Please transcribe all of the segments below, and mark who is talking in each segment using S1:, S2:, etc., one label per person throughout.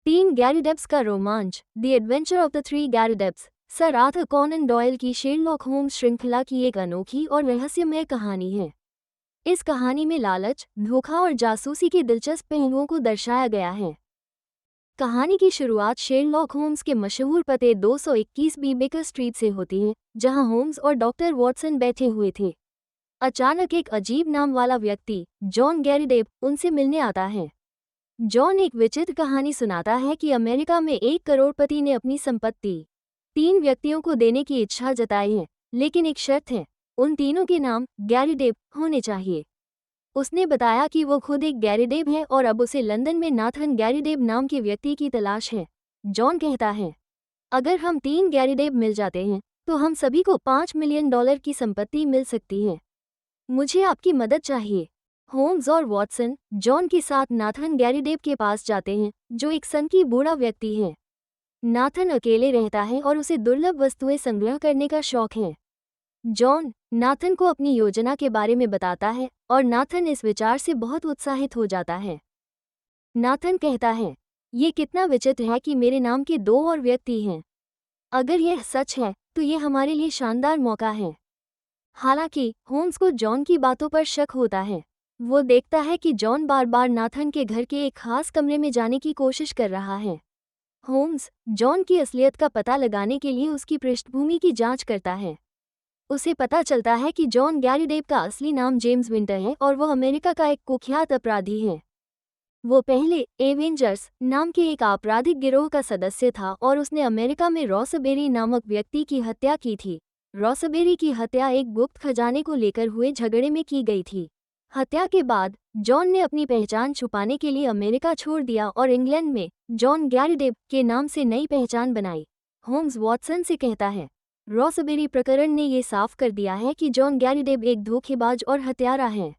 S1: तीन गैरीडेप्स का रोमांच, the adventure of the three Garridebs, sir Arthur Conan Doyle की शेरलॉक होम्स श्रृंखला की एक अनोखी और रहस्यमय कहानी है। इस कहानी में लालच, धोखा और जासूसी के दिलचस्प पहलुओं को दर्शाया गया है। कहानी की शुरुआत शेरलॉक होम्स के मशहूर पते 221 बी बेकर स्ट्रीट से होती है, जहां होम्स और डॉक्टर वॉटसन बैठे हुए थे। अचानक एक अजीब नाम वाला व्यक्ति, जॉन गैरीडेप, उनसे मिलने आता है। जॉन एक विचित्र कहानी सुनाता है कि अमेरिका में एक करोड़पति ने अपनी संपत्ति 3 व्यक्तियों को देने की इच्छा जताई है, लेकिन एक शर्त है, उन तीनों के नाम गैरीडेप होने चाहिए। उसने बताया कि वो खुद एक गैरीडेप है और अब उसे लंदन में नाथन गैरीडेप नाम के व्यक्ति की तलाश है। जॉन कहता है, अगर हम 3 गैरीडेप मिल जाते हैं तो हम सभी को $5 मिलियन की संपत्ति मिल सकती है। मुझे आपकी मदद चाहिए। होम्स और वॉटसन जॉन के साथ नाथन गैरीडेप के पास जाते हैं, जो एक सनकी बूढ़ा व्यक्ति है। नाथन अकेले रहता है और उसे दुर्लभ वस्तुएं संग्रह करने का शौक है। जॉन नाथन को अपनी योजना के बारे में बताता है और नाथन इस विचार से बहुत उत्साहित हो जाता है। नाथन कहता है, ये कितना विचित्र है कि मेरे नाम के 2 और व्यक्ति हैं। अगर यह सच है तो ये हमारे लिए शानदार मौका है। हालांकि होम्स को जॉन की बातों पर शक होता है। वो देखता है कि जॉन बार बार नाथन के घर के एक खास कमरे में जाने की कोशिश कर रहा है। होम्स जॉन की असलियत का पता लगाने के लिए उसकी पृष्ठभूमि की जांच करता है। उसे पता चलता है कि जॉन गैरीडेप का असली नाम जेम्स विंटर है और वह अमेरिका का एक कुख्यात अपराधी है। वो पहले एवेंजर्स नाम के एक आपराधिक गिरोह का सदस्य था और उसने अमेरिका में रॉसबेरी नामक व्यक्ति की हत्या की थी। रॉसबेरी की हत्या एक गुप्त खजाने को लेकर हुए झगड़े में की गई थी। हत्या के बाद जॉन ने अपनी पहचान छुपाने के लिए अमेरिका छोड़ दिया और इंग्लैंड में जॉन गैरीडेप के नाम से नई पहचान बनाई। होम्स वॉटसन से कहता है, रॉसबेरी प्रकरण ने ये साफ कर दिया है कि जॉन गैरीडेप एक धोखेबाज और हत्यारा है।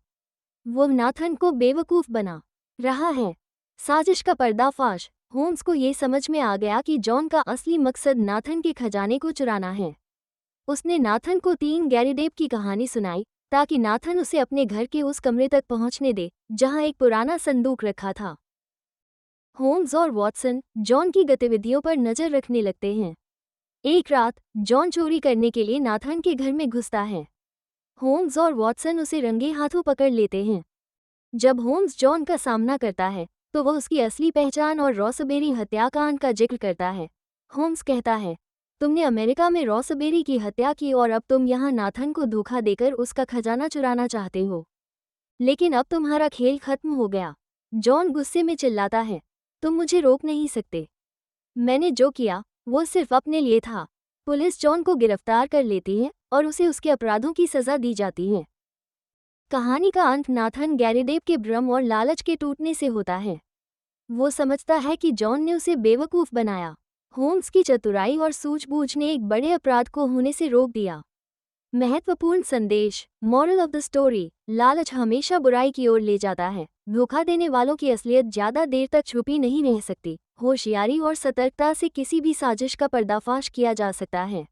S1: वो नाथन को बेवकूफ़ बना रहा है। साजिश का पर्दाफाश, होम्स को ये समझ में आ गया कि जॉन का असली मकसद नाथन के खजाने को चुराना है। उसने नाथन को 3 गैरीडेप की कहानी सुनाई ताकि नाथन उसे अपने घर के उस कमरे तक पहुंचने दे जहां एक पुराना संदूक रखा था। होम्स और वॉटसन जॉन की गतिविधियों पर नजर रखने लगते हैं। एक रात जॉन चोरी करने के लिए नाथन के घर में घुसता है। होम्स और वॉटसन उसे रंगे हाथों पकड़ लेते हैं। जब होम्स जॉन का सामना करता है तो वह उसकी असली पहचान और रॉसबेरी हत्याकांड का जिक्र करता है। होम्स कहता है, तुमने अमेरिका में रॉसबेरी की हत्या की और अब तुम यहाँ नाथन को धोखा देकर उसका खजाना चुराना चाहते हो। लेकिन अब तुम्हारा खेल खत्म हो गया। जॉन गुस्से में चिल्लाता है, तुम मुझे रोक नहीं सकते। मैंने जो किया वो सिर्फ अपने लिए था। पुलिस जॉन को गिरफ्तार कर लेती है और उसे उसके अपराधों की सजा दी जाती है। कहानी का अंत नाथन गैरीडेप के भ्रम और लालच के टूटने से होता है। वो समझता है कि जॉन ने उसे बेवकूफ़ बनाया। होम्स की चतुराई और सूझबूझ ने एक बड़े अपराध को होने से रोक दिया। महत्वपूर्ण संदेश, मॉरल ऑफ द स्टोरी, लालच हमेशा बुराई की ओर ले जाता है। धोखा देने वालों की असलियत ज़्यादा देर तक छुपी नहीं रह सकती। होशियारी और सतर्कता से किसी भी साजिश का पर्दाफाश किया जा सकता है।